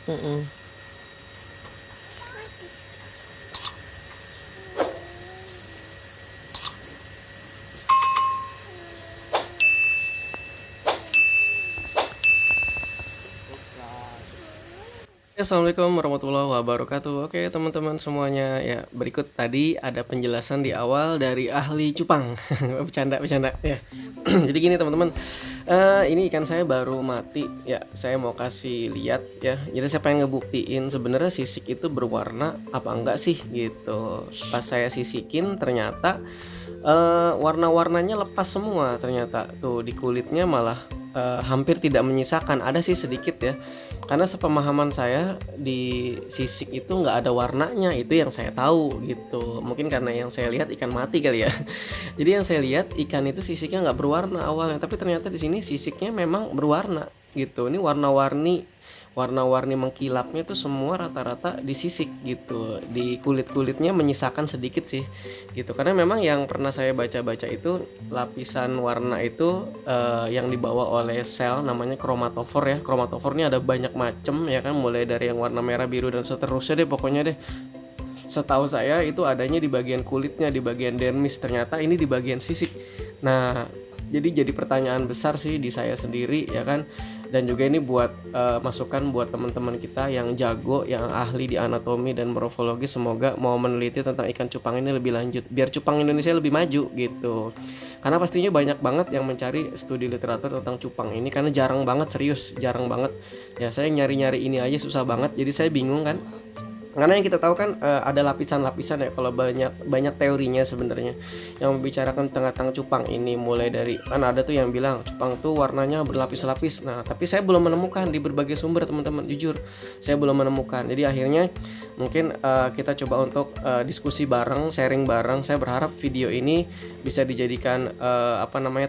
Mm-mm. Assalamualaikum warahmatullahi wabarakatuh. Oke teman-teman semuanya, ya berikut tadi ada penjelasan di awal dari ahli cupang. Bercanda ya. Jadi gini teman-teman, ini ikan saya baru mati ya. Saya mau kasih lihat ya. Jadi saya pengen ngebuktiin sebenarnya sisik itu berwarna apa enggak sih gitu. Pas saya sisikin ternyata warna-warnanya lepas semua ternyata. Tuh di kulitnya malah hampir tidak menyisakan. Ada sih sedikit ya, karena sepemahaman saya di sisik itu nggak ada warnanya, itu yang saya tahu gitu. Mungkin karena yang saya lihat ikan mati kali ya. Jadi yang saya lihat ikan itu sisiknya nggak berwarna awalnya, tapi ternyata di sini sisiknya memang berwarna gitu. Ini warna-warni mengkilapnya tuh semua rata-rata di sisik gitu. Di kulit-kulitnya menyisakan sedikit sih gitu. Karena memang yang pernah saya baca-baca itu lapisan warna itu yang dibawa oleh sel namanya kromatofor ya. Kromatofor ini ada banyak macam ya kan, mulai dari yang warna merah, biru dan seterusnya deh pokoknya deh. Setahu saya itu adanya di bagian kulitnya, di bagian dermis. Ternyata ini di bagian sisik. Nah, jadi pertanyaan besar sih di saya sendiri ya kan. Dan juga ini buat masukan buat teman-teman kita yang jago, yang ahli di anatomi dan morfologi, semoga mau meneliti tentang ikan cupang ini lebih lanjut biar cupang Indonesia lebih maju gitu. Karena pastinya banyak banget yang mencari studi literatur tentang cupang ini karena jarang banget, serius jarang banget. Ya saya nyari-nyari ini aja susah banget. Jadi saya bingung kan, karena yang kita tahu kan ada lapisan-lapisan ya, kalau banyak banyak teorinya sebenarnya yang membicarakan tentang cupang ini, mulai dari kan ada tuh yang bilang cupang tuh warnanya berlapis-lapis. Nah tapi saya belum menemukan di berbagai sumber teman-teman, jujur saya belum menemukan. Jadi akhirnya mungkin kita coba untuk diskusi bareng, sharing bareng. Saya berharap video ini bisa dijadikan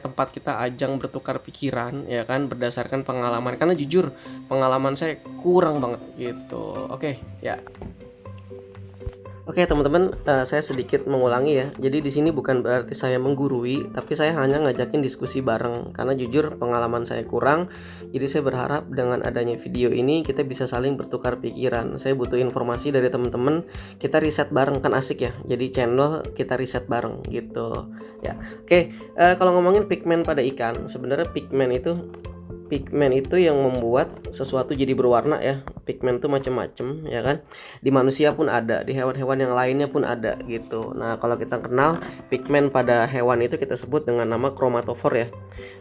tempat kita ajang bertukar pikiran ya kan, berdasarkan pengalaman, karena jujur pengalaman saya kurang banget gitu. Oke ya. Oke teman-teman, saya sedikit mengulangi ya. Jadi di sini bukan berarti saya menggurui, tapi saya hanya ngajakin diskusi bareng. Karena jujur pengalaman saya kurang, jadi saya berharap dengan adanya video ini kita bisa saling bertukar pikiran. Saya butuh informasi dari teman-teman, kita riset bareng kan asik ya. Jadi channel kita riset bareng gitu. Ya, oke. Kalau ngomongin pigmen pada ikan, sebenarnya pigmen itu yang membuat sesuatu jadi berwarna ya. Pigmen itu macam-macam ya kan. Di manusia pun ada, di hewan-hewan yang lainnya pun ada gitu. Nah, kalau kita kenal pigmen pada hewan itu kita sebut dengan nama kromatofor ya.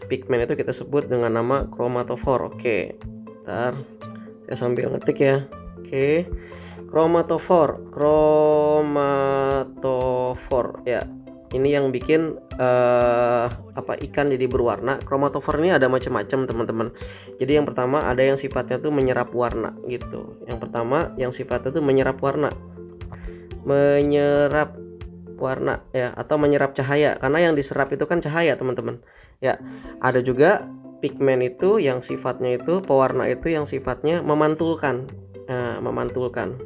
Pigmen itu kita sebut dengan nama kromatofor. Oke. Ntar saya sambil ngetik ya. Oke. Kromatofor ya. Ini yang bikin ikan jadi berwarna. Kromatofor ini ada macam-macam teman-teman. Jadi yang pertama ada yang sifatnya tuh menyerap warna gitu. Yang pertama yang sifatnya tuh menyerap warna ya, atau menyerap cahaya, karena yang diserap itu kan cahaya teman-teman ya. Ada juga pigmen itu yang sifatnya itu pewarna, itu yang sifatnya memantulkan. Nah, memantulkan.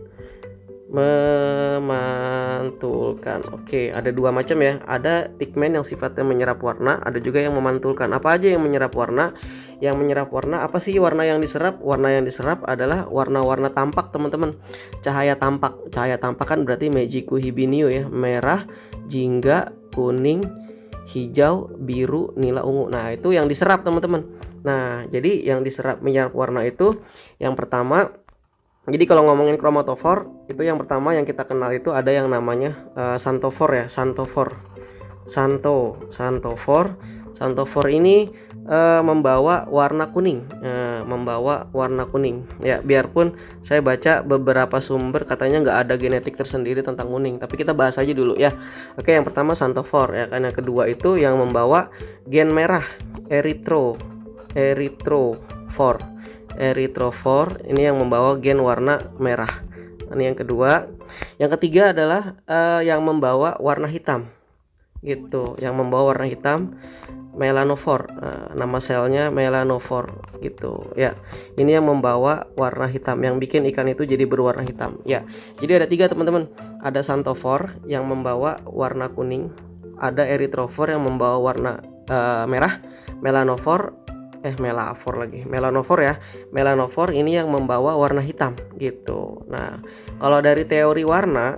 Oke, ada dua macam ya. Ada pigmen yang sifatnya menyerap warna, ada juga yang memantulkan. Apa aja yang menyerap warna? Yang menyerap warna, apa sih warna yang diserap? Warna yang diserap adalah warna-warna tampak teman-teman. Cahaya tampak kan berarti Mejiku Hibiniu ya, merah, jingga, kuning, hijau, biru, nila, ungu. Nah itu yang diserap teman-teman. Nah jadi yang diserap menyerap warna itu yang pertama. Jadi kalau ngomongin kromatofor itu yang pertama yang kita kenal itu ada yang namanya santofor ya. Santofor ini membawa warna kuning, ya. Biarpun saya baca beberapa sumber katanya nggak ada genetik tersendiri tentang kuning, tapi kita bahas aja dulu ya. Oke, yang pertama santofor ya kan. Yang kedua itu yang membawa gen merah, eritrofor ini yang membawa gen warna merah. Ini yang kedua. Yang ketiga adalah yang membawa warna hitam gitu. Yang membawa warna hitam, melanofor. Nama selnya melanofor gitu ya. Ini yang membawa warna hitam, yang bikin ikan itu jadi berwarna hitam ya. Jadi ada tiga teman-teman. Ada santofor yang membawa warna kuning, ada eritrofor yang membawa warna merah, melanofor melanofor ya. Melanofor ini yang membawa warna hitam gitu. Nah, kalau dari teori warna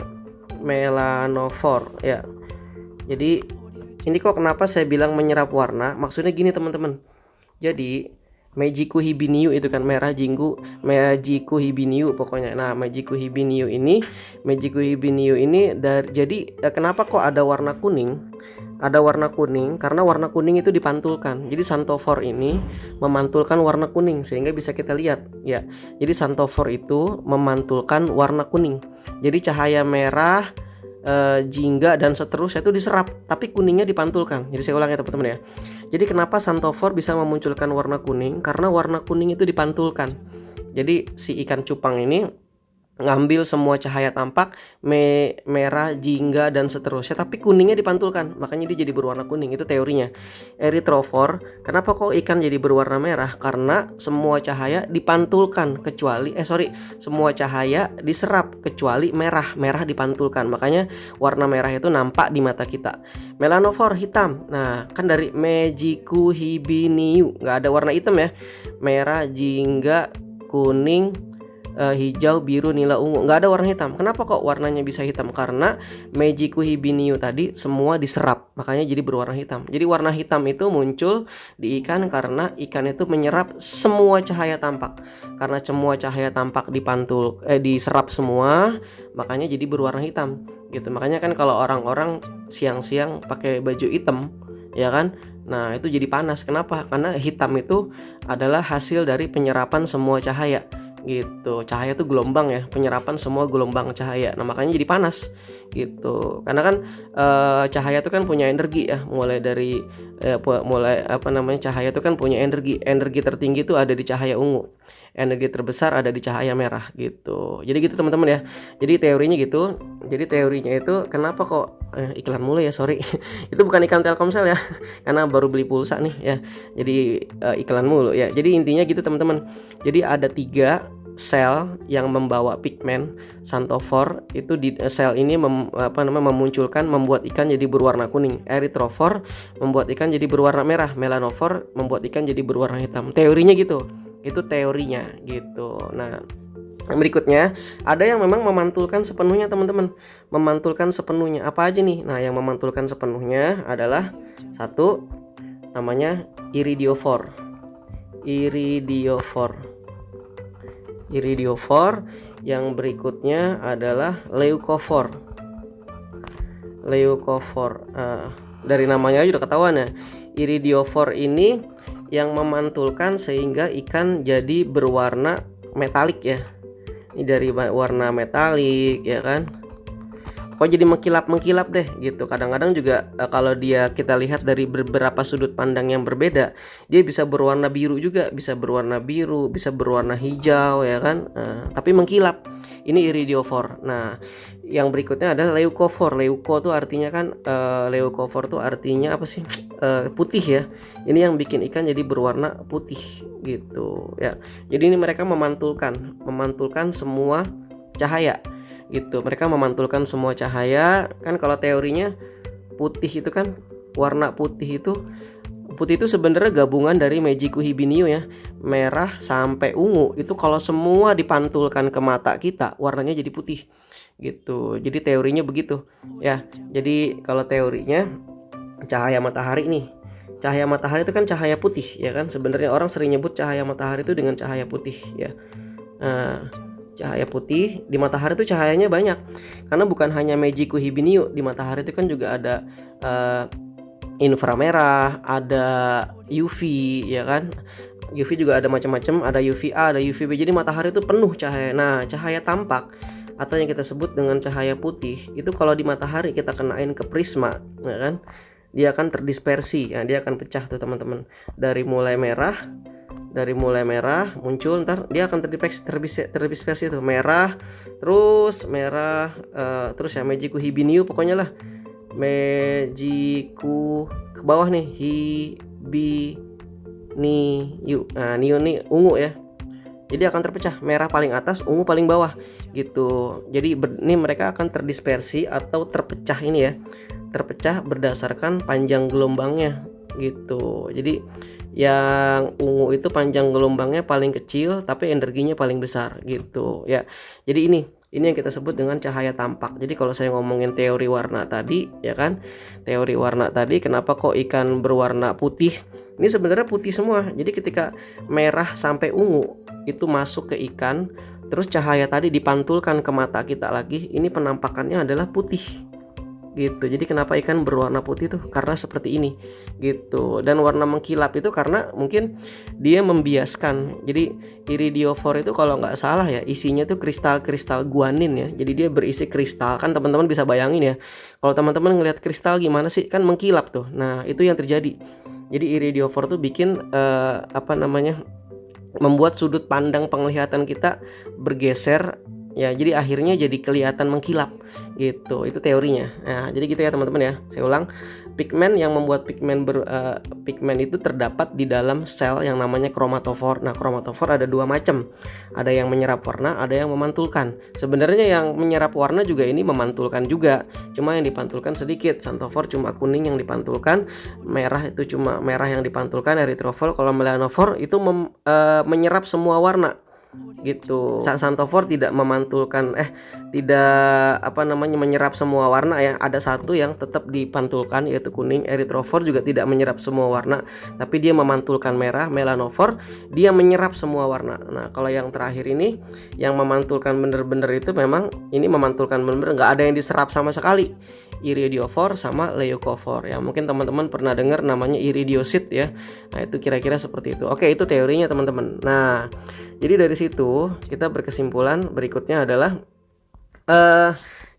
melanofor ya. Jadi ini kok kenapa saya bilang menyerap warna? Maksudnya gini teman-teman. Jadi Mejiku hibiniu itu kan Mejiku hibiniu pokoknya. Nah, Mejiku hibiniu ini jadi kenapa kok ada warna kuning? Ada warna kuning karena warna kuning itu dipantulkan. Jadi Xanthophore ini memantulkan warna kuning sehingga bisa kita lihat ya. Jadi Xanthophore itu memantulkan warna kuning. Jadi cahaya merah, jingga dan seterusnya itu diserap, tapi kuningnya dipantulkan. Jadi saya ulang ya teman-teman ya. Jadi kenapa Xanthophore bisa memunculkan warna kuning? Karena warna kuning itu dipantulkan. Jadi si ikan cupang ini ngambil semua cahaya tampak merah, jingga dan seterusnya, tapi kuningnya dipantulkan, makanya dia jadi berwarna kuning. Itu teorinya. Erythrophore, kenapa kok ikan jadi berwarna merah? Karena semua cahaya dipantulkan semua cahaya diserap kecuali merah dipantulkan, makanya warna merah itu nampak di mata kita. Melanophore hitam. Nah, kan dari Mejiku hibiniu nggak ada warna hitam ya. Merah, jingga, kuning, hijau, biru, nila, ungu, nggak ada warna hitam. Kenapa kok warnanya bisa hitam? Karena Mejiku hibiniu tadi semua diserap, makanya jadi berwarna hitam. Jadi warna hitam itu muncul di ikan karena ikan itu menyerap semua cahaya tampak. Karena semua cahaya tampak diserap semua, makanya jadi berwarna hitam gitu. Makanya kan kalau orang-orang siang-siang pakai baju hitam ya kan, nah itu jadi panas. Kenapa? Karena hitam itu adalah hasil dari penyerapan semua cahaya gitu. Cahaya itu gelombang ya, penyerapan semua gelombang cahaya. Nah, makanya jadi panas gitu. Karena kan cahaya itu kan punya energi ya, mulai cahaya itu kan punya energi. Energi tertinggi itu ada di cahaya ungu. Energi terbesar ada di cahaya merah gitu. Jadi gitu teman-teman ya. Jadi teorinya gitu. Jadi teorinya itu kenapa kok iklan mulu ya, sorry. Itu bukan ikan Telkomsel ya. Karena baru beli pulsa nih ya. Jadi iklan mulu ya. Jadi intinya gitu teman-teman. Jadi ada 3 sel yang membawa pigmen Xanthophore itu di sel ini membuat ikan jadi berwarna kuning. Erythrophore membuat ikan jadi berwarna merah. Melanophore membuat ikan jadi berwarna hitam. Teorinya gitu. Itu teorinya gitu. Nah, berikutnya ada yang memang memantulkan sepenuhnya teman-teman. Memantulkan sepenuhnya apa aja nih? Nah, yang memantulkan sepenuhnya adalah satu namanya iridiophore. Yang berikutnya adalah leucophore. Dari namanya aja udah ketahuan ya. Iridiophore ini yang memantulkan sehingga ikan jadi berwarna metalik ya. Ini dari warna metalik ya kan. Kok jadi mengkilap deh gitu. Kadang-kadang juga kalau kita lihat dari beberapa sudut pandang yang berbeda, dia bisa berwarna biru juga, bisa berwarna hijau ya kan. Tapi mengkilap. Ini iridiophore. Nah, yang berikutnya adalah leucophore. Leucophore tuh artinya apa sih? Putih ya. Ini yang bikin ikan jadi berwarna putih gitu ya. Jadi ini mereka memantulkan semua cahaya gitu. Mereka memantulkan semua cahaya. Kan kalau teorinya putih itu kan, warna putih itu sebenarnya gabungan dari Mejiku hibiniu ya. Merah sampai ungu itu kalau semua dipantulkan ke mata kita warnanya jadi putih gitu. Jadi teorinya begitu ya. Jadi kalau teorinya cahaya matahari nih. Cahaya matahari itu kan cahaya putih ya kan. Sebenarnya orang sering nyebut cahaya matahari itu dengan cahaya putih ya. Cahaya putih di matahari itu cahayanya banyak. Karena bukan hanya Mejiku hibiniu, di matahari itu kan juga ada inframerah, ada UV ya kan. UV juga ada macam-macam, ada UVA, ada UVB. Jadi matahari itu penuh cahaya. Nah, cahaya tampak atau yang kita sebut dengan cahaya putih itu kalau di matahari kita kenain ke prisma ya kan, dia akan terdispersi ya, dia akan pecah tuh teman-teman. Dari mulai merah muncul, ntar dia akan terdispersi tuh merah terus ya Mejiku hibiniu pokoknya lah. Mejiku ke bawah nih hibiniu. Nah, niu nih ungu ya. Jadi akan terpecah, merah paling atas, ungu paling bawah gitu. Jadi ini mereka akan terdispersi atau terpecah ini ya. Terpecah berdasarkan panjang gelombangnya gitu. Jadi yang ungu itu panjang gelombangnya paling kecil tapi energinya paling besar gitu ya. Jadi ini yang kita sebut dengan cahaya tampak. Jadi kalau saya ngomongin teori warna tadi ya kan, teori warna tadi kenapa kok ikan berwarna putih, ini sebenarnya putih semua. Jadi ketika merah sampai ungu itu masuk ke ikan, terus cahaya tadi dipantulkan ke mata kita lagi, ini penampakannya adalah putih gitu. Jadi kenapa ikan berwarna putih tuh karena seperti ini gitu. Dan warna mengkilap itu karena mungkin dia membiaskan. Jadi iridiopor itu kalau nggak salah ya isinya tuh kristal-kristal guanin ya. Jadi dia berisi kristal, kan teman-teman bisa bayangin ya, kalau teman-teman ngelihat kristal gimana sih, kan mengkilap tuh. Nah itu yang terjadi. Jadi iridiopor tuh bikin membuat sudut pandang penglihatan kita bergeser ya, jadi akhirnya jadi kelihatan mengkilap gitu. Itu teorinya. Nah jadi gitu ya teman-teman ya. Saya ulang, pigmen yang membuat pigmen itu terdapat di dalam sel yang namanya kromatofor. Nah kromatofor ada dua macam, ada yang menyerap warna, ada yang memantulkan. Sebenarnya yang menyerap warna juga ini memantulkan juga, cuma yang dipantulkan sedikit. Xanthophore cuma kuning yang dipantulkan, merah itu cuma merah yang dipantulkan, erythrophore. Kalau melanophore itu menyerap semua warna gitu. Xanthophore tidak memantulkan menyerap semua warna ya. Ada satu yang tetap dipantulkan yaitu kuning. Erythrophore juga tidak menyerap semua warna, tapi dia memantulkan merah. Melanophore dia menyerap semua warna. Nah kalau yang terakhir ini yang memantulkan bener-bener itu memang ini memantulkan bener-bener, nggak ada yang diserap sama sekali. Iridiophore sama leucophore ya, mungkin teman-teman pernah dengar namanya iridiosit ya. Nah itu kira-kira seperti itu. Oke, itu teorinya teman-teman. Nah jadi dari situ kita berkesimpulan berikutnya adalah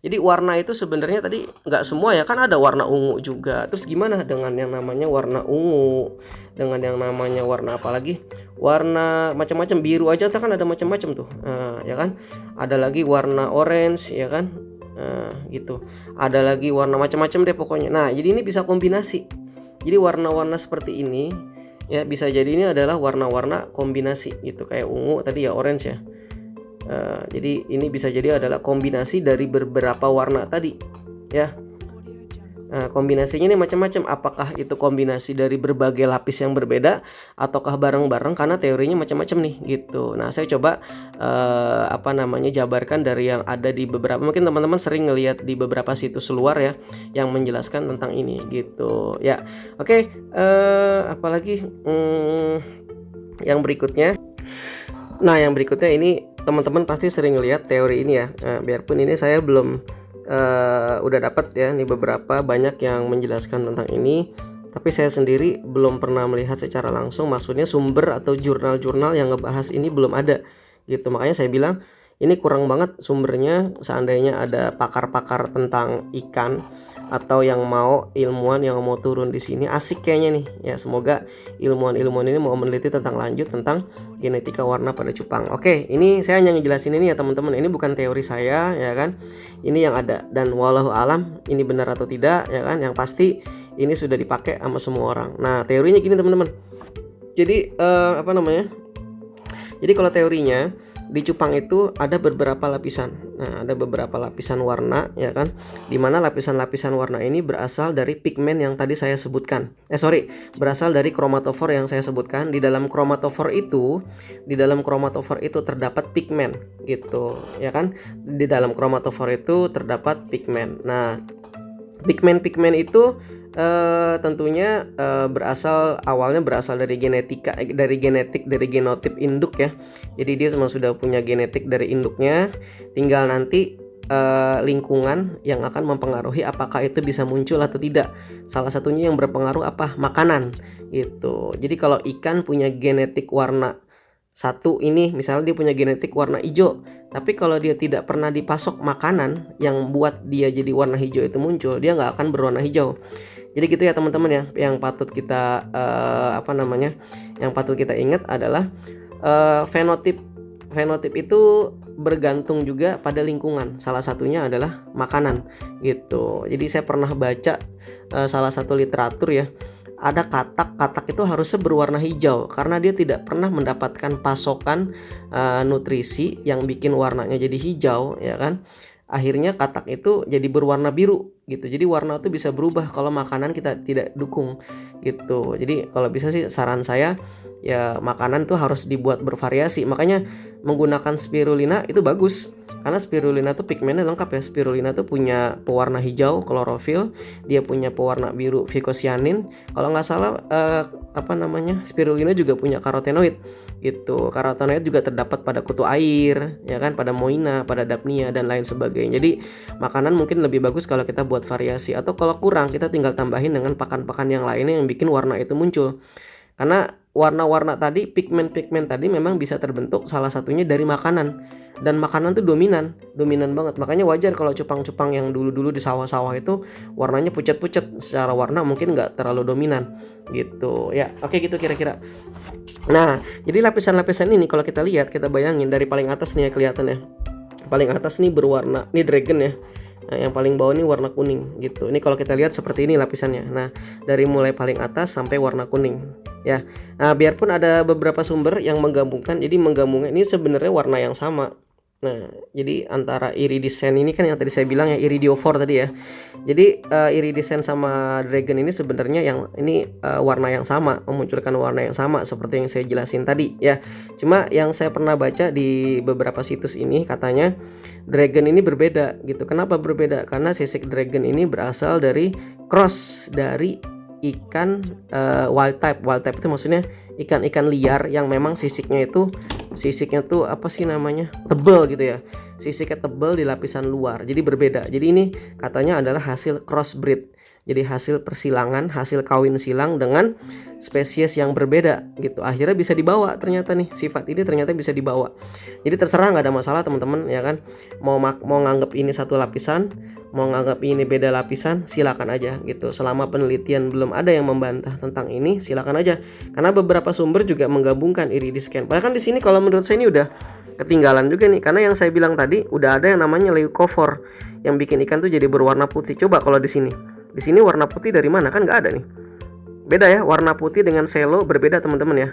jadi warna itu sebenarnya tadi nggak semua ya, kan ada warna ungu juga. Terus gimana dengan yang namanya warna ungu, dengan yang namanya warna apa lagi, warna macam-macam, biru aja kan ada macam-macam tuh ya kan. Ada lagi warna orange ya kan, gitu. Ada lagi warna macam-macam deh pokoknya. Nah jadi ini bisa kombinasi. Jadi warna-warna seperti ini ya bisa jadi ini adalah warna-warna kombinasi gitu, kayak ungu tadi ya, orange ya. Jadi ini bisa jadi adalah kombinasi dari beberapa warna tadi ya. Kombinasinya ini macam-macam. Apakah itu kombinasi dari berbagai lapis yang berbeda ataukah bareng-bareng, karena teorinya macam-macam nih gitu. Nah saya coba jabarkan dari yang ada di beberapa, mungkin teman-teman sering ngelihat di beberapa situs luar ya yang menjelaskan tentang ini gitu ya. Oke, apalagi yang berikutnya. Nah yang berikutnya ini teman-teman pasti sering lihat teori ini ya. Biarpun ini saya belum udah dapat ya, ini beberapa banyak yang menjelaskan tentang ini, tapi saya sendiri belum pernah melihat secara langsung. Maksudnya sumber atau jurnal-jurnal yang ngebahas ini belum ada gitu. Makanya saya bilang ini kurang banget sumbernya. Seandainya ada pakar-pakar tentang ikan atau yang mau ilmuwan yang mau turun di sini, asik kayaknya nih ya. Semoga ilmuwan-ilmuwan ini mau meneliti tentang lanjut tentang genetika warna pada cupang. Oke, ini saya hanya ngejelasin ini ya teman-teman. Ini bukan teori saya ya kan. Ini yang ada, dan wallahu alam ini benar atau tidak ya kan. Yang pasti ini sudah dipakai sama semua orang. Nah, teorinya gini teman-teman. Jadi Jadi kalau teorinya di cupang itu ada beberapa lapisan. Nah, ada beberapa lapisan warna ya kan, dimana lapisan-lapisan warna ini berasal dari pigmen yang tadi saya sebutkan. Berasal dari kromatofor yang saya sebutkan. Di dalam kromatofor itu terdapat pigmen gitu ya kan. Di dalam kromatofor itu terdapat pigmen. Nah, pigmen itu tentunya awalnya berasal dari dari genotip induk ya. Jadi dia memang sudah punya genetik dari induknya, tinggal nanti lingkungan yang akan mempengaruhi apakah itu bisa muncul atau tidak. Salah satunya yang berpengaruh apa? Makanan gitu. Jadi kalau ikan punya genetik warna satu ini, misalnya dia punya genetik warna hijau, tapi kalau dia tidak pernah dipasok makanan yang buat dia jadi warna hijau itu muncul, dia nggak akan berwarna hijau. Jadi gitu ya teman-teman ya. Yang patut kita ingat adalah fenotip itu bergantung juga pada lingkungan. Salah satunya adalah makanan gitu. Jadi saya pernah baca salah satu literatur ya, ada katak itu harusnya berwarna hijau karena dia tidak pernah mendapatkan pasokan nutrisi yang bikin warnanya jadi hijau ya kan. Akhirnya katak itu jadi berwarna biru gitu. Jadi warna itu bisa berubah kalau makanan kita tidak dukung gitu. Jadi kalau bisa sih saran saya ya makanan tuh harus dibuat bervariasi. Makanya menggunakan spirulina itu bagus. Karena spirulina tuh pigmennya lengkap ya. Spirulina tuh punya pewarna hijau klorofil, dia punya pewarna biru vicocyanin. Kalau nggak salah spirulina juga punya karotenoid gitu. Karotenoid juga terdapat pada kutu air, ya kan, pada moina, pada dapnia dan lain sebagainya. Jadi makanan mungkin lebih bagus kalau kita buat variasi, atau kalau kurang kita tinggal tambahin dengan pakan-pakan yang lainnya yang bikin warna itu muncul. Karena warna-warna tadi, pigmen-pigmen tadi memang bisa terbentuk salah satunya dari makanan. Dan makanan tuh dominan banget. Makanya wajar kalau cupang-cupang yang dulu-dulu di sawah-sawah itu warnanya pucat-pucat. Secara warna mungkin nggak terlalu dominan gitu. Ya, oke gitu kira-kira. Nah, jadi lapisan-lapisan ini kalau kita lihat, kita bayangin dari paling atas nih ya kelihatannya. Paling atas nih berwarna, ini dragon ya. Nah, yang paling bawah ini warna kuning gitu. Ini kalau kita lihat seperti ini lapisannya. Nah, dari mulai paling atas sampai warna kuning ya. Nah, biarpun ada beberapa sumber yang menggabungkan, jadi menggabungkan ini sebenarnya warna yang sama. Nah, jadi antara iridescent ini kan yang tadi saya bilang ya, iridiophore's tadi ya. Jadi iridescent sama dragon ini sebenarnya yang ini warna yang sama, memunculkan warna yang sama seperti yang saya jelasin tadi ya. Cuma yang saya pernah baca di beberapa situs ini katanya dragon ini berbeda gitu. Kenapa berbeda? Karena sisik dragon ini berasal dari cross dari ikan wild type. Wild type itu maksudnya ikan-ikan liar yang memang sisiknya tuh apa sih namanya, tebal gitu ya. Sisiknya tebal di lapisan luar, jadi berbeda. Jadi ini katanya adalah hasil crossbreed, jadi hasil persilangan, hasil kawin silang dengan spesies yang berbeda gitu. Akhirnya bisa dibawa, ternyata nih sifat ini ternyata bisa dibawa. Jadi terserah, nggak ada masalah teman-teman ya kan. Mau nganggap ini satu lapisan, mau nganggap ini beda lapisan, silakan aja gitu. Selama penelitian belum ada yang membantah tentang ini, silakan aja. Karena beberapa sumber juga menggabungkan iridescent. Padahal kan di sini kalau menurut saya ini udah ketinggalan juga nih, karena yang saya bilang tadi udah ada yang namanya leucophore yang bikin ikan tuh jadi berwarna putih. Coba kalau di sini warna putih dari mana, kan nggak ada nih. Beda ya, warna putih dengan selo berbeda teman-teman ya.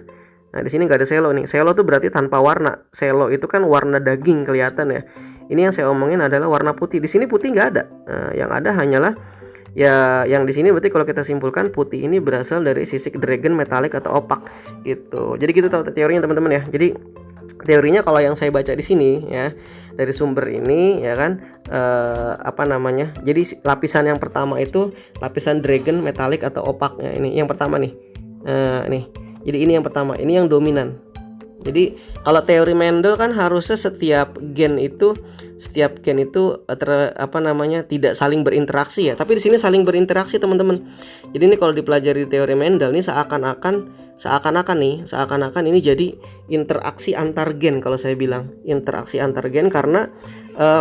Nah di sini nggak ada selo nih. Selo tuh berarti tanpa warna. Selo itu kan warna daging kelihatan ya. Ini yang saya omongin adalah warna putih. Di sini putih nggak ada. Nah, yang ada hanyalah ya yang di sini. Berarti kalau kita simpulkan putih ini berasal dari sisik dragon metalik atau opak gitu. Jadi gitu teorinya teman-teman ya. Jadi teorinya kalau yang saya baca di sini ya dari sumber ini ya kan jadi lapisan yang pertama itu lapisan dragon metalik atau opak ya, ini yang pertama nih. Nih. Jadi ini yang pertama, ini yang dominan. Jadi kalau teori Mendel kan harusnya setiap gen itu tidak saling berinteraksi ya. Tapi di sini saling berinteraksi teman-teman. Jadi ini kalau dipelajari teori Mendel ini seakan-akan ini jadi interaksi antar gen. Kalau saya bilang interaksi antar gen karena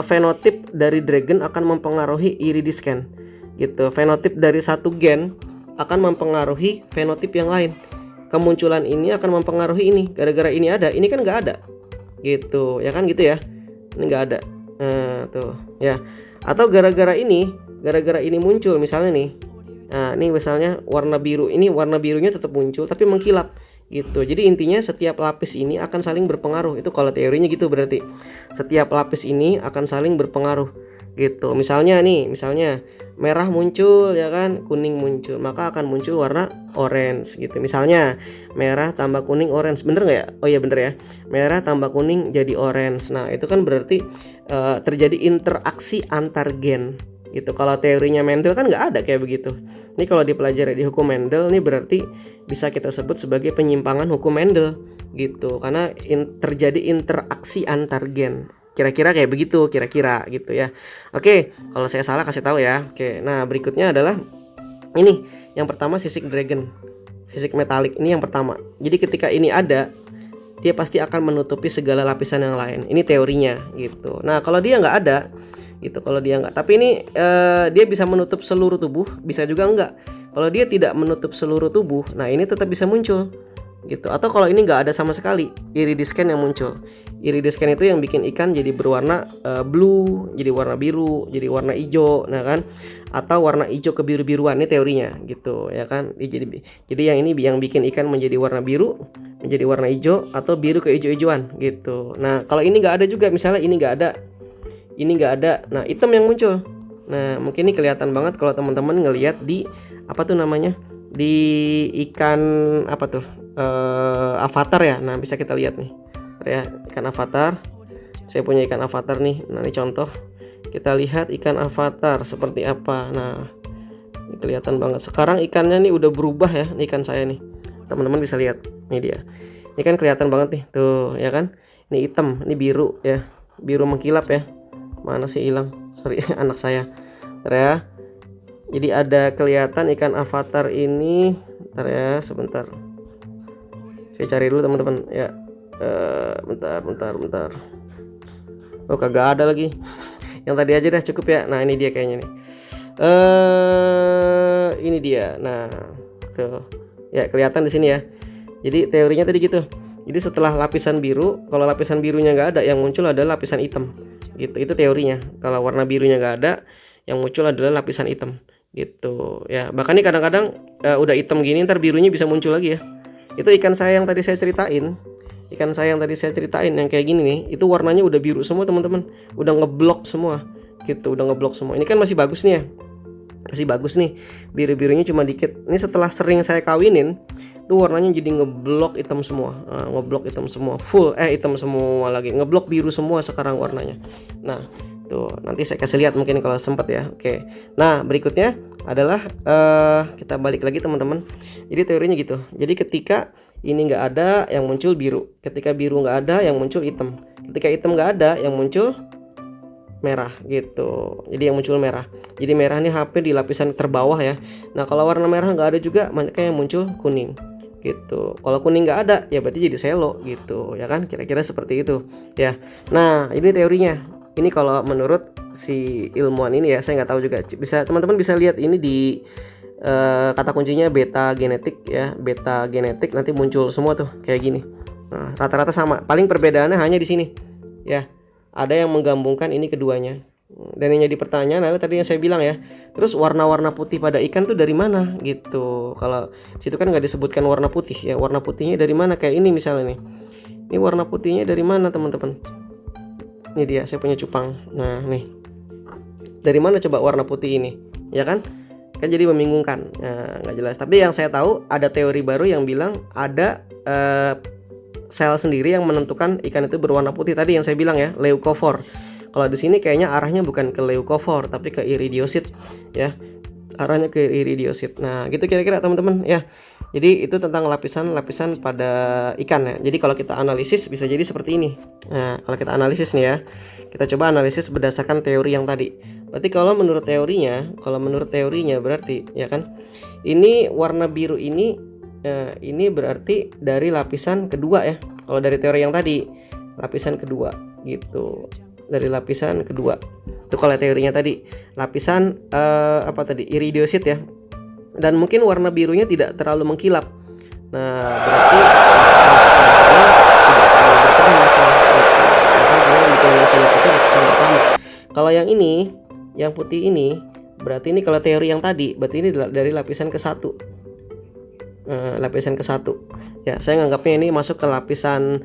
fenotip dari dragon akan mempengaruhi iridescent gitu. Fenotip dari satu gen akan mempengaruhi fenotip yang lain. Kemunculan ini akan mempengaruhi ini. Gara-gara ini ada, ini kan nggak ada gitu ya kan gitu ya. Ini nggak ada tuh ya. Atau gara-gara ini muncul misalnya nih. Nah ini misalnya warna biru, ini warna birunya tetap muncul tapi mengkilap gitu. Jadi intinya setiap lapis ini akan saling berpengaruh. Itu kalau teorinya gitu, berarti setiap lapis ini akan saling berpengaruh gitu. Misalnya merah muncul ya kan, kuning muncul, maka akan muncul warna orange gitu. Misalnya merah tambah kuning orange, bener nggak ya? Oh iya bener ya, merah tambah kuning jadi orange. Nah itu kan berarti terjadi interaksi antar gen gitu. Kalau teorinya Mendel kan nggak ada kayak begitu. Ini kalau dipelajari di hukum Mendel, ini berarti bisa kita sebut sebagai penyimpangan hukum Mendel gitu, karena terjadi interaksi antar gen. Kira-kira kayak begitu, kira-kira gitu ya. Oke, kalau saya salah kasih tahu ya. Oke, nah berikutnya adalah ini. Yang pertama sisik dragon, sisik metalik ini yang pertama. Jadi ketika ini ada, dia pasti akan menutupi segala lapisan yang lain. Ini teorinya gitu. Nah kalau dia nggak ada, gitu. Kalau dia nggak, tapi ini dia bisa menutup seluruh tubuh, bisa juga enggak. Kalau dia tidak menutup seluruh tubuh, nah ini tetap bisa muncul gitu. Atau kalau ini nggak ada sama sekali, iridescent yang muncul. Iridescent itu yang bikin ikan jadi berwarna blue, jadi warna biru, jadi warna hijau, nah kan? Atau warna hijau kebiru-biruan, ini teorinya gitu ya kan. Jadi yang ini yang bikin ikan menjadi warna biru, menjadi warna hijau, atau biru ke hijau-hijauan gitu. Nah kalau ini nggak ada juga, misalnya ini nggak ada, nah hitam yang muncul. Nah, mungkin ini kelihatan banget kalau teman-teman ngelihat di apa tuh namanya? Di ikan apa tuh? Avatar ya. Nah, bisa kita lihat nih. Ya, ikan avatar. Saya punya ikan avatar nih. Nah, ini contoh. Kita lihat ikan avatar seperti apa. Nah, ini kelihatan banget. Sekarang ikannya nih udah berubah ya, ini ikan saya nih. Teman-teman bisa lihat. Ini dia. Ini kan kelihatan banget nih. Tuh, ya kan? Ini hitam, ini biru ya. Biru mengkilap ya. Mana sih hilang? Sorry, anak saya. Bentar ya. Jadi ada kelihatan ikan avatar ini. Bentar ya, sebentar. Saya cari dulu teman-teman ya. Bentar. Oh, kagak ada lagi. Yang tadi aja dah cukup ya. Nah, ini dia kayaknya nih. Ini dia. Nah, tuh. Ya, kelihatan di sini ya. Jadi teorinya tadi gitu. Jadi setelah lapisan biru, kalau lapisan birunya nggak ada, yang muncul adalah lapisan hitam. Gitu. Itu teorinya. Kalau warna birunya nggak ada, yang muncul adalah lapisan hitam. Gitu. Ya, bahkan nih kadang-kadang udah hitam gini, ntar birunya bisa muncul lagi ya. Itu ikan saya yang tadi saya ceritain. Ikan saya yang tadi saya ceritain yang kayak gini nih, itu warnanya udah biru semua teman-teman. Udah ngeblok semua. Gitu, udah ngeblok semua. Ini kan masih bagus nih ya. Masih bagus nih. Biru-birunya cuma dikit. Ini setelah sering saya kawinin, tuh warnanya jadi ngeblok hitam semua. Nah, ngeblok hitam semua. Full hitam semua lagi. Ngeblok biru semua sekarang warnanya. Nah, tuh nanti saya kasih lihat mungkin kalau sempat ya. Oke. Nah, berikutnya adalah kita balik lagi teman-teman. Jadi teorinya gitu. Jadi ketika ini nggak ada, yang muncul biru. Ketika biru nggak ada, yang muncul hitam. Ketika hitam nggak ada, yang muncul merah gitu. Jadi yang muncul merah. Jadi merah ini HP di lapisan terbawah ya. Nah, kalau warna merah nggak ada juga, makanya yang muncul kuning gitu. Kalau kuning nggak ada, ya berarti jadi selo gitu, ya kan? Kira-kira seperti itu ya. Nah, ini teorinya. Ini kalau menurut si ilmuwan ini ya, saya nggak tahu juga. Bisa teman-teman bisa lihat ini di kata kuncinya beta genetik ya. Beta genetik nanti muncul semua tuh kayak gini. Nah, rata-rata sama. Paling perbedaannya hanya di sini ya. Ada yang menggabungkan ini keduanya. Dan yang jadi pertanyaan adalah tadi yang saya bilang ya. Terus warna-warna putih pada ikan tuh dari mana gitu. Kalau situ kan nggak disebutkan warna putih ya. Warna putihnya dari mana, kayak ini misalnya nih. Ini warna putihnya dari mana teman-teman? Ini dia, saya punya cupang. Nah, nih. Dari mana coba warna putih ini? Ya kan? Kan jadi membingungkan. Nah, nggak jelas. Tapi yang saya tahu ada teori baru yang bilang ada sel sendiri yang menentukan ikan itu berwarna putih, tadi yang saya bilang ya, leukofor. Kalau di sini kayaknya arahnya bukan ke leukofor tapi ke iridiosit ya. Arahnya ke iridiosit. Nah, gitu kira-kira teman-teman ya. Jadi itu tentang lapisan-lapisan pada ikan ya. Jadi kalau kita analisis bisa jadi seperti ini. Nah, kalau kita analisis nih ya. Kita coba analisis berdasarkan teori yang tadi. Berarti kalau menurut teorinya berarti ya kan. Ini warna biru ini berarti dari lapisan kedua ya. Kalau dari teori yang tadi, lapisan kedua gitu. Dari lapisan kedua. Itu kalau teorinya tadi, lapisan apa tadi? Iridiosit ya. Dan mungkin warna birunya tidak terlalu mengkilap. Nah, berarti kalau yang ini, yang putih ini, berarti ini kalau teori yang tadi, berarti ini dari lapisan ke-1. Lapisan ke-1. Ya, saya nganggapnya ini masuk ke lapisan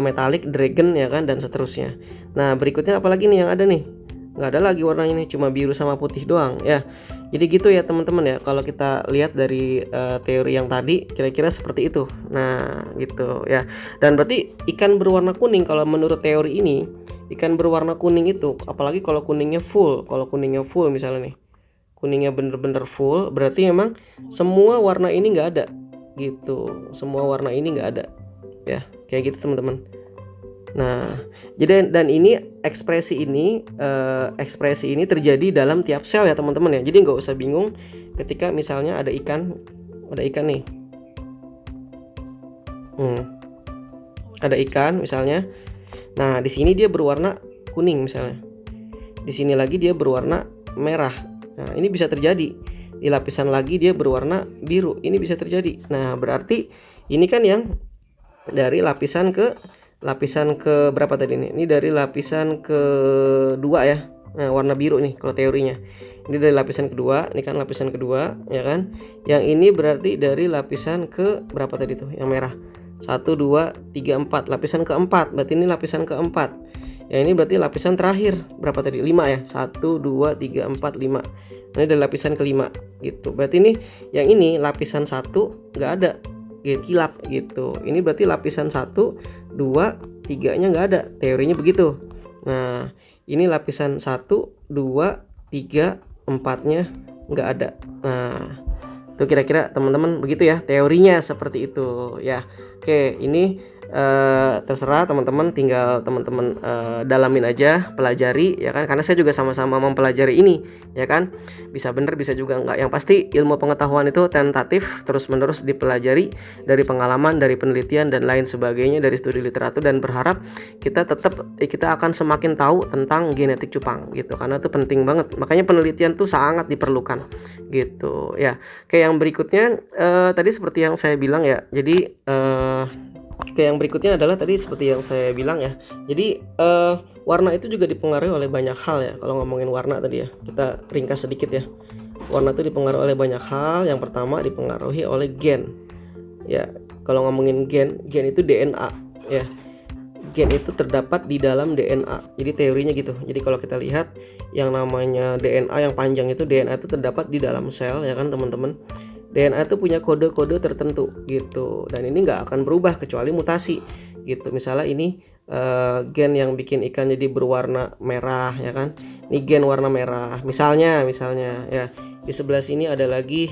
metalik, dragon ya kan, dan seterusnya. Nah, berikutnya apalagi nih yang ada nih? Nggak ada lagi warnanya nih, cuma biru sama putih doang ya. Jadi gitu ya teman-teman ya. Kalau kita lihat dari teori yang tadi, kira-kira seperti itu. Nah, gitu ya. Dan berarti ikan berwarna kuning kalau menurut teori ini, ikan berwarna kuning itu, apalagi kalau kuningnya full. Kalau kuningnya full misalnya nih, kuningnya bener-bener full, berarti memang semua warna ini nggak ada gitu. Semua warna ini nggak ada ya, kayak gitu teman-teman. Nah, jadi dan ini ekspresi ini terjadi dalam tiap sel ya teman-teman ya. Jadi nggak usah bingung ketika misalnya ada ikan nih. Ada ikan misalnya. Nah, di sini dia berwarna kuning misalnya. Di sini lagi dia berwarna merah. Nah, ini bisa terjadi. Di lapisan lagi dia berwarna biru. Ini bisa terjadi. Nah, berarti ini kan yang dari lapisan ke berapa tadi nih? Ini dari lapisan kedua ya. Nah, warna biru nih kalau teorinya. Ini dari lapisan kedua, ini kan lapisan kedua ya kan. Yang ini berarti dari lapisan ke berapa tadi tuh? Yang merah. 1 2 3 4, lapisan keempat. Berarti ini lapisan keempat. Ya ini berarti lapisan terakhir. Berapa tadi? 5 ya. 1 2 3 4 5. Ini adalah lapisan kelima gitu. Berarti ini yang ini lapisan 1 nggak ada, kilap gitu. Ini berarti lapisan 1 2 3-nya nggak ada. Teorinya begitu. Nah, ini lapisan 1 2 3 4-nya nggak ada. Nah, itu kira-kira teman-teman begitu ya, teorinya seperti itu ya. Oke, ini terserah teman-teman, tinggal teman-teman dalamin aja, pelajari ya kan, karena saya juga sama-sama mempelajari ini ya kan. Bisa bener bisa juga enggak, yang pasti ilmu pengetahuan itu tentatif, terus menerus dipelajari dari pengalaman, dari penelitian dan lain sebagainya, dari studi literatur, dan berharap kita akan semakin tahu tentang genetik cupang gitu, karena itu penting banget, makanya penelitian tuh sangat diperlukan gitu ya. Oke, yang berikutnya tadi seperti yang saya bilang ya, jadi yang berikutnya adalah tadi seperti yang saya bilang ya. Jadi warna itu juga dipengaruhi oleh banyak hal ya. Kalau ngomongin warna tadi ya, kita ringkas sedikit ya. Warna itu dipengaruhi oleh banyak hal. Yang pertama dipengaruhi oleh gen. Ya, kalau ngomongin gen itu DNA ya. Gen itu terdapat di dalam DNA. Jadi teorinya gitu. Jadi kalau kita lihat yang namanya DNA yang panjang itu, DNA itu terdapat di dalam sel ya kan teman-teman. DNA itu punya kode-kode tertentu gitu, dan ini nggak akan berubah kecuali mutasi gitu. Misalnya ini gen yang bikin ikan jadi berwarna merah ya kan, ini gen warna merah misalnya ya. Di sebelah sini ada lagi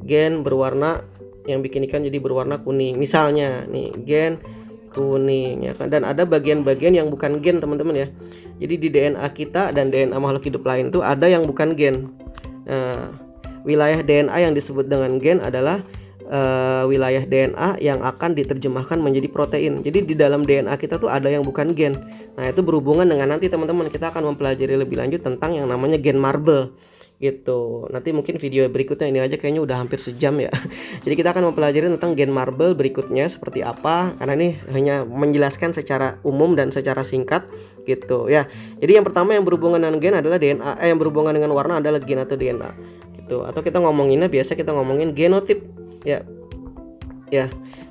gen berwarna yang bikin ikan jadi berwarna kuning misalnya, nih gen kuning ya kan. Dan ada bagian-bagian yang bukan gen teman-teman ya. Jadi di DNA kita dan DNA makhluk hidup lain tuh ada yang bukan gen. Wilayah DNA yang disebut dengan gen adalah wilayah DNA yang akan diterjemahkan menjadi protein. Jadi di dalam DNA kita tuh ada yang bukan gen. Nah, itu berhubungan dengan nanti teman-teman kita akan mempelajari lebih lanjut tentang yang namanya gen marble gitu. Nanti mungkin video berikutnya, ini aja kayaknya udah hampir sejam ya. Jadi kita akan mempelajari tentang gen marble berikutnya seperti apa, karena ini hanya menjelaskan secara umum dan secara singkat gitu ya. Jadi yang pertama yang berhubungan dengan gen adalah DNA, yang berhubungan dengan warna adalah gen atau DNA gitu. Atau kita ngomonginnya, biasa kita ngomongin genotip ya. Ya,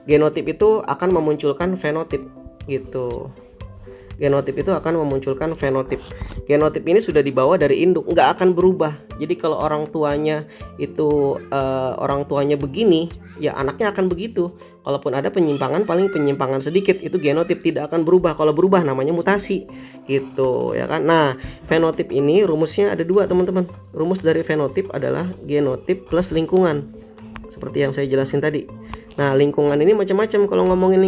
genotip itu akan memunculkan fenotip gitu. Genotip itu akan memunculkan fenotip. Genotip ini sudah dibawa dari induk, nggak akan berubah. Jadi kalau orang tuanya itu orang tuanya begini, ya anaknya akan begitu. Kalaupun ada penyimpangan, paling penyimpangan sedikit, itu genotip tidak akan berubah. Kalau berubah namanya mutasi gitu ya kan. Nah, fenotip ini rumusnya ada dua teman-teman. Rumus dari fenotip adalah genotip plus lingkungan, seperti yang saya jelasin tadi. Nah, lingkungan ini macam-macam. Kalau ngomongin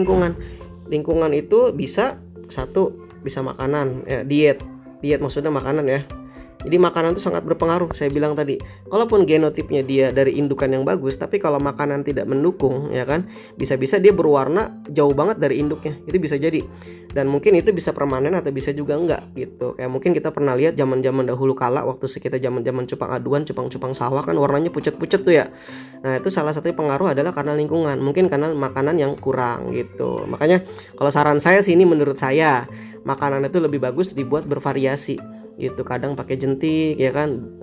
lingkungan itu bisa satu, bisa makanan ya, diet maksudnya makanan ya. Jadi makanan itu sangat berpengaruh. Saya bilang tadi, kalaupun genotipnya dia dari indukan yang bagus, tapi kalau makanan tidak mendukung ya kan, bisa-bisa dia berwarna jauh banget dari induknya. Itu bisa jadi. Dan mungkin itu bisa permanen atau bisa juga enggak gitu. Kayak mungkin kita pernah lihat zaman-zaman dahulu kala, waktu kita zaman-zaman cupang aduan, cupang sawah kan warnanya pucat-pucat tuh ya. Nah, itu salah satu pengaruh adalah karena lingkungan. Mungkin karena makanan yang kurang gitu. Makanya kalau saran saya sih, ini menurut saya, makanan itu lebih bagus dibuat bervariasi gitu. Kadang pakai jentik ya kan,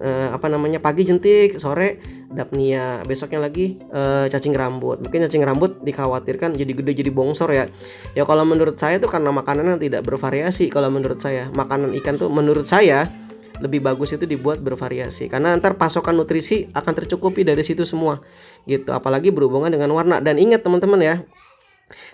pagi jentik, sore dapnia, besoknya lagi cacing rambut. Mungkin cacing rambut dikhawatirkan jadi gede, jadi bongsor ya. Ya kalau menurut saya tuh karena makanan yang tidak bervariasi. Kalau menurut saya, makanan ikan tuh menurut saya lebih bagus itu dibuat bervariasi, karena ntar pasokan nutrisi akan tercukupi dari situ semua gitu. Apalagi berhubungan dengan warna. Dan ingat teman-teman ya,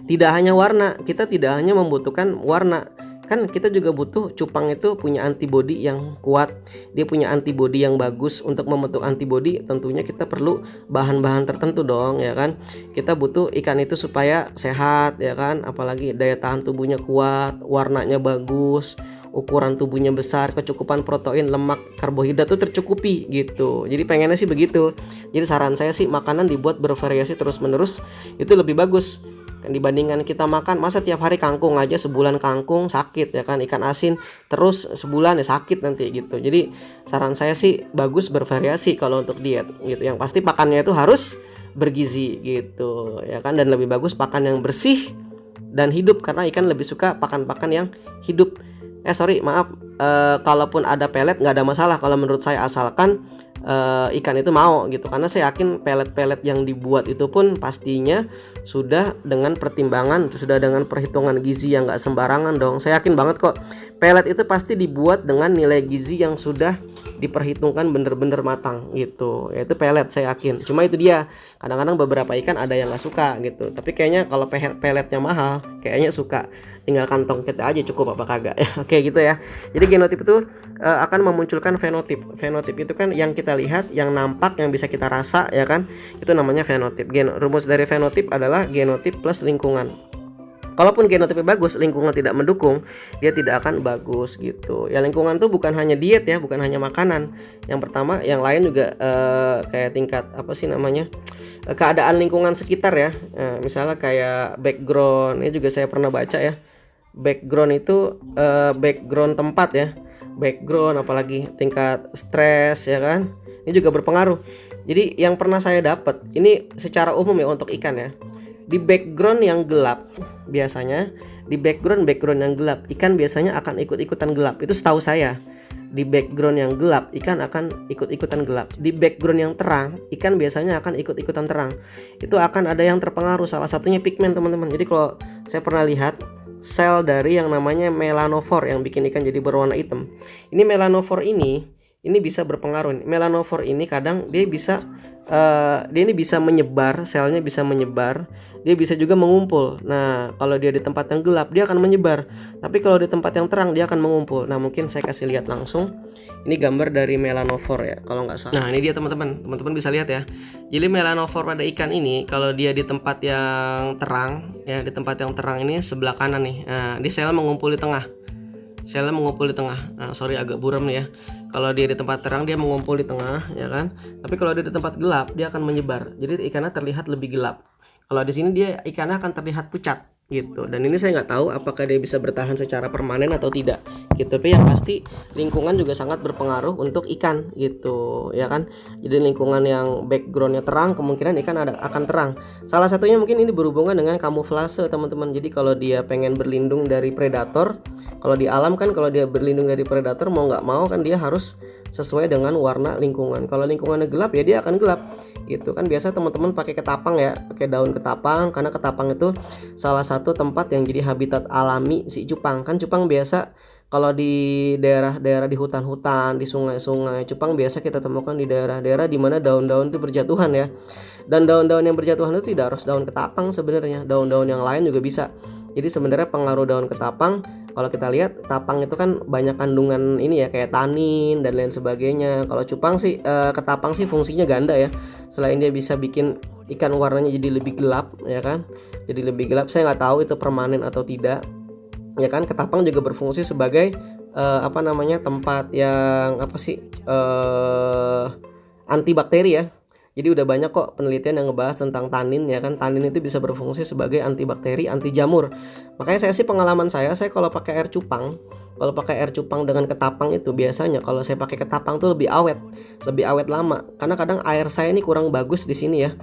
tidak hanya warna, kita tidak hanya membutuhkan warna, kan kita juga butuh. Cupang itu punya antibodi yang kuat, dia punya antibodi yang bagus. Untuk membentuk antibodi tentunya kita perlu bahan-bahan tertentu dong ya kan. Kita butuh ikan itu supaya sehat ya kan, apalagi daya tahan tubuhnya kuat, warnanya bagus, ukuran tubuhnya besar, kecukupan protein, lemak, karbohidrat itu tercukupi gitu. Jadi pengennya sih begitu. Jadi saran saya sih, makanan dibuat bervariasi terus-menerus itu lebih bagus dibandingkan kita makan, masa tiap hari kangkung aja, sebulan kangkung sakit ya kan, ikan asin terus sebulan ya sakit nanti gitu. Jadi saran saya sih bagus bervariasi kalau untuk diet gitu. Yang pasti pakannya itu harus bergizi gitu ya kan, dan lebih bagus pakan yang bersih dan hidup, karena ikan lebih suka pakan-pakan yang hidup. Kalaupun ada pelet nggak ada masalah kalau menurut saya, asalkan ikan itu mau gitu. Karena saya yakin pelet-pelet yang dibuat itu pun pastinya sudah dengan pertimbangan, sudah dengan perhitungan gizi yang nggak sembarangan dong. Saya yakin banget kok pelet itu pasti dibuat dengan nilai gizi yang sudah diperhitungkan bener-bener matang gitu. Yaitu pelet, saya yakin. Cuma itu dia, kadang-kadang beberapa ikan ada yang nggak suka gitu. Tapi kayaknya kalau peletnya mahal, kayaknya suka. Tinggal kantong kita aja cukup apa kagak ya. Oke gitu ya. Jadi genotip itu akan memunculkan fenotip. Fenotip itu kan yang kita lihat, yang nampak, yang bisa kita rasa ya kan. Itu namanya fenotip. Rumus dari fenotip adalah genotip plus lingkungan. Kalaupun genotipnya bagus, lingkungan tidak mendukung, dia tidak akan bagus gitu. Ya lingkungan tuh bukan hanya diet ya, bukan hanya makanan. Yang pertama, yang lain juga kayak tingkat apa sih namanya, keadaan lingkungan sekitar ya. Misalnya kayak background, ini juga saya pernah baca ya. Background itu background tempat ya, background apalagi tingkat stres ya kan. Ini juga berpengaruh. Jadi yang pernah saya dapat, ini secara umum ya untuk ikan ya. Di background yang gelap, biasanya di background yang gelap, ikan biasanya akan ikut-ikutan gelap. Itu setahu saya. Di background yang gelap, ikan akan ikut-ikutan gelap. Di background yang terang, ikan biasanya akan ikut-ikutan terang. Itu akan ada yang terpengaruh. Salah satunya pigmen, teman-teman. Jadi kalau saya pernah lihat sel dari yang namanya melanofor yang bikin ikan jadi berwarna hitam. Ini melanofor ini bisa berpengaruh. Melanofor ini kadang dia ini bisa menyebar, selnya bisa menyebar, dia bisa juga mengumpul. Nah, kalau dia di tempat yang gelap dia akan menyebar, tapi kalau di tempat yang terang dia akan mengumpul. Nah, mungkin saya kasih lihat langsung. Ini gambar dari melanofor ya, kalau nggak salah. Nah, ini dia teman-teman bisa lihat ya. Jadi melanofor pada ikan ini kalau dia di tempat yang terang ya, di tempat yang terang ini sebelah kanan nih. Nah, di sel mengumpul di tengah. Selnya mengumpul di tengah. Nah, sorry agak buram nih ya. Kalau dia di tempat terang dia mengumpul di tengah, ya kan? Tapi kalau dia di tempat gelap dia akan menyebar. Jadi ikannya terlihat lebih gelap. Kalau di sini dia ikannya akan terlihat pucat gitu. Dan ini saya nggak tahu apakah dia bisa bertahan secara permanen atau tidak gitu. Tapi yang pasti lingkungan juga sangat berpengaruh untuk ikan gitu, ya kan? Jadi lingkungan yang backgroundnya terang, kemungkinan ikan akan terang. Salah satunya mungkin ini berhubungan dengan kamuflase, teman-teman. Jadi kalau dia pengen berlindung dari predator, kalau di alam kan kalau dia berlindung dari predator mau nggak mau kan dia harus sesuai dengan warna lingkungan. Kalau lingkungannya gelap ya dia akan gelap gitu kan. Biasa teman-teman pakai ketapang ya, pakai daun ketapang, karena ketapang itu salah satu tempat yang jadi habitat alami si cupang. Kan cupang biasa kalau di daerah-daerah di hutan-hutan, di sungai-sungai, cupang biasa kita temukan di daerah-daerah di mana daun-daun itu berjatuhan ya. Dan daun-daun yang berjatuhan itu tidak harus daun ketapang sebenarnya, daun-daun yang lain juga bisa. Jadi sebenarnya pengaruh daun ketapang, kalau kita lihat ketapang itu kan banyak kandungan ini ya, kayak tanin dan lain sebagainya. Kalau cupang sih ketapang sih fungsinya ganda ya. Selain dia bisa bikin ikan warnanya jadi lebih gelap ya kan, jadi lebih gelap. Saya nggak tahu itu permanen atau tidak ya kan. Ketapang juga berfungsi sebagai tempat yang antibakteri ya. Jadi udah banyak kok penelitian yang ngebahas tentang tanin ya kan. Tanin itu bisa berfungsi sebagai antibakteri, anti jamur. Makanya saya sih pengalaman saya kalau pakai air cupang, dengan ketapang itu biasanya kalau saya pakai ketapang tuh lebih awet lama. Karena kadang air saya ini kurang bagus di sini ya,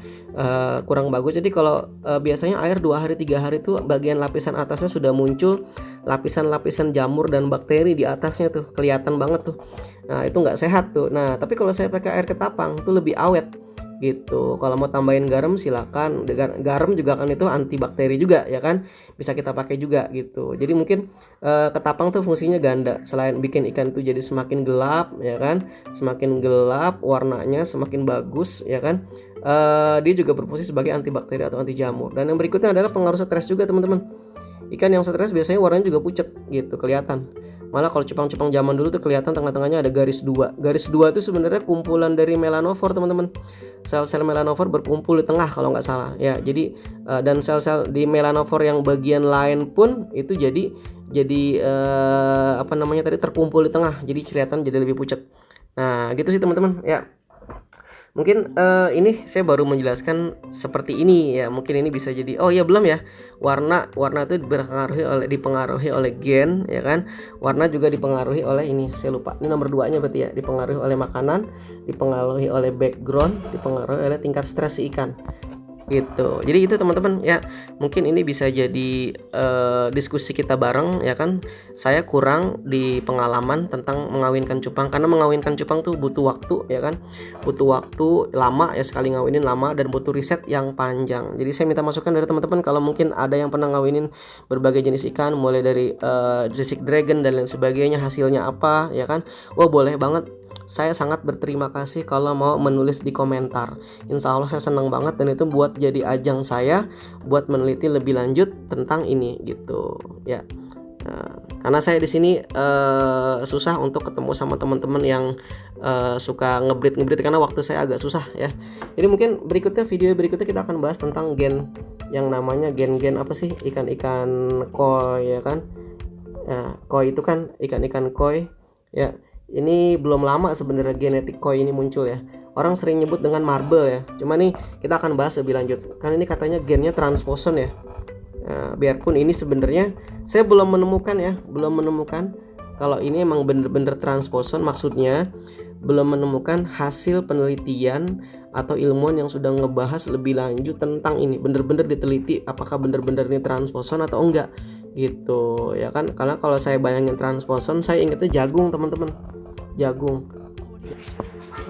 kurang bagus. Jadi kalau biasanya air 2 hari 3 hari tuh bagian lapisan atasnya sudah muncul lapisan-lapisan jamur dan bakteri di atasnya tuh kelihatan banget tuh. Nah itu nggak sehat tuh. Nah tapi kalau saya pakai air ketapang tuh lebih awet gitu. Kalau mau tambahin garam silakan. Garam juga kan itu antibakteri juga ya kan, bisa kita pakai juga gitu. Jadi mungkin ketapang tuh fungsinya ganda. Selain bikin ikan itu jadi semakin gelap ya kan, semakin gelap warnanya semakin bagus ya kan, dia juga berfungsi sebagai antibakteri atau anti jamur. Dan yang berikutnya adalah pengaruh stres juga teman-teman. Ikan yang stres biasanya warnanya juga pucat gitu, kelihatan. Malah kalau cupang-cupang zaman dulu tuh kelihatan tengah-tengahnya ada garis 2. Garis 2 itu sebenarnya kumpulan dari melanofor, teman-teman. Sel-sel melanofor berkumpul di tengah kalau nggak salah. Ya, jadi dan sel-sel di melanofor yang bagian lain pun itu jadi terkumpul di tengah. Jadi kelihatan jadi lebih pucat. Nah, gitu sih teman-teman. Ya. Mungkin ini saya baru menjelaskan seperti ini ya. Mungkin ini bisa jadi belum ya. Warna itu dipengaruhi oleh gen ya kan. Warna juga dipengaruhi oleh ini, saya lupa. Ini nomor 2-nya berarti ya. Dipengaruhi oleh makanan, dipengaruhi oleh background, dipengaruhi oleh tingkat stres si ikan. gitu. Jadi itu teman-teman ya, mungkin ini bisa jadi diskusi kita bareng ya kan. Saya kurang di pengalaman tentang mengawinkan cupang, karena mengawinkan cupang tuh butuh waktu ya kan, butuh waktu lama ya, sekali ngawinin lama dan butuh riset yang panjang. Jadi saya minta masukan dari teman-teman kalau mungkin ada yang pernah ngawinin berbagai jenis ikan, mulai dari Jessic Dragon dan lain sebagainya, hasilnya apa ya kan. Wah boleh banget, saya sangat berterima kasih kalau mau menulis di komentar. Insya Allah saya senang banget, dan itu buat jadi ajang saya buat meneliti lebih lanjut tentang ini gitu ya. Karena saya di sini susah untuk ketemu sama teman-teman yang suka ngebreed karena waktu saya agak susah ya. Jadi mungkin video berikutnya kita akan bahas tentang gen yang namanya gen apa sih, ikan-ikan koi ya kan. Koi itu kan ikan-ikan koi ya. Ini belum lama sebenarnya genetik koi ini muncul ya. Orang sering nyebut dengan marble ya. Cuma nih kita akan bahas lebih lanjut. Karena ini katanya gennya transposon ya. Biarpun ini sebenarnya saya belum menemukan kalau ini emang bener-bener transposon, maksudnya belum menemukan hasil penelitian atau ilmuwan yang sudah ngebahas lebih lanjut tentang ini, bener-bener diteliti apakah bener-bener ini transposon atau enggak gitu ya kan. Karena kalau saya bayangin transposon, saya ingetnya jagung teman-teman, jagung.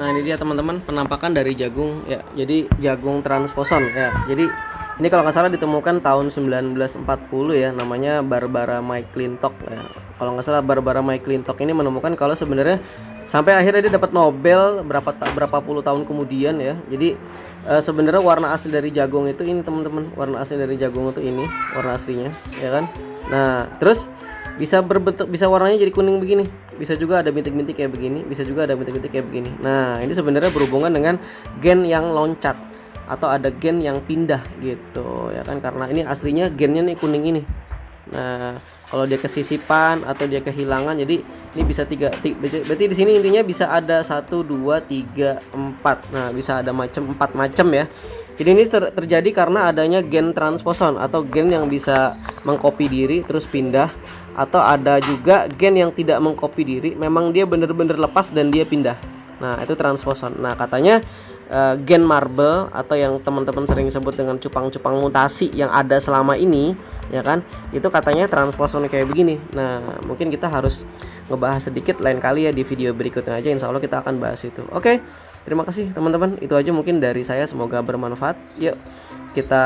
Nah ini dia teman-teman penampakan dari jagung ya. Jadi jagung transposon ya. Jadi ini kalau nggak salah ditemukan tahun 1940 ya, namanya Barbara McClintock ya. Kalau nggak salah Barbara McClintock ini menemukan kalau sebenarnya sampai akhirnya dia dapat Nobel berapa puluh tahun kemudian ya. Jadi sebenarnya warna asli dari jagung itu ini teman-teman, warna asli dari jagung itu ini warna aslinya ya kan. Nah terus bisa berbentuk, bisa warnanya jadi kuning begini, bisa juga ada bintik-bintik kayak begini, bisa juga ada bintik-bintik kayak begini. Nah ini sebenarnya berhubungan dengan gen yang loncat atau ada gen yang pindah gitu ya kan, karena ini aslinya gennya nih kuning ini. Nah kalau dia kesisipan atau dia kehilangan, jadi ini bisa berarti di sini intinya bisa ada 1, 2, 3, 4. Nah bisa ada 4 macam ya. Jadi ini terjadi karena adanya gen transposon atau gen yang bisa mengcopy diri terus pindah, atau ada juga gen yang tidak mengcopy diri, memang dia bener-bener lepas dan dia pindah. Nah itu transposon. Nah katanya gen marble atau yang teman-teman sering sebut dengan cupang-cupang mutasi yang ada selama ini ya kan, itu katanya transposon kayak begini. Nah mungkin kita harus ngebahas sedikit lain kali ya, di video berikutnya aja insya Allah kita akan bahas itu. Oke, terima kasih teman-teman, itu aja mungkin dari saya, semoga bermanfaat. Yuk kita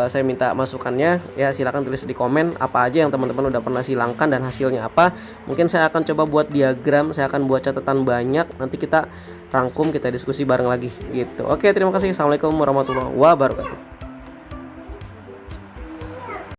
saya minta masukannya ya, silahkan tulis di komen apa aja yang teman-teman udah pernah silangkan dan hasilnya apa. Mungkin saya akan coba buat diagram, saya akan buat catatan banyak, nanti kita rangkum, kita diskusi bareng lagi gitu. Oke, terima kasih. Assalamualaikum warahmatullahi wabarakatuh.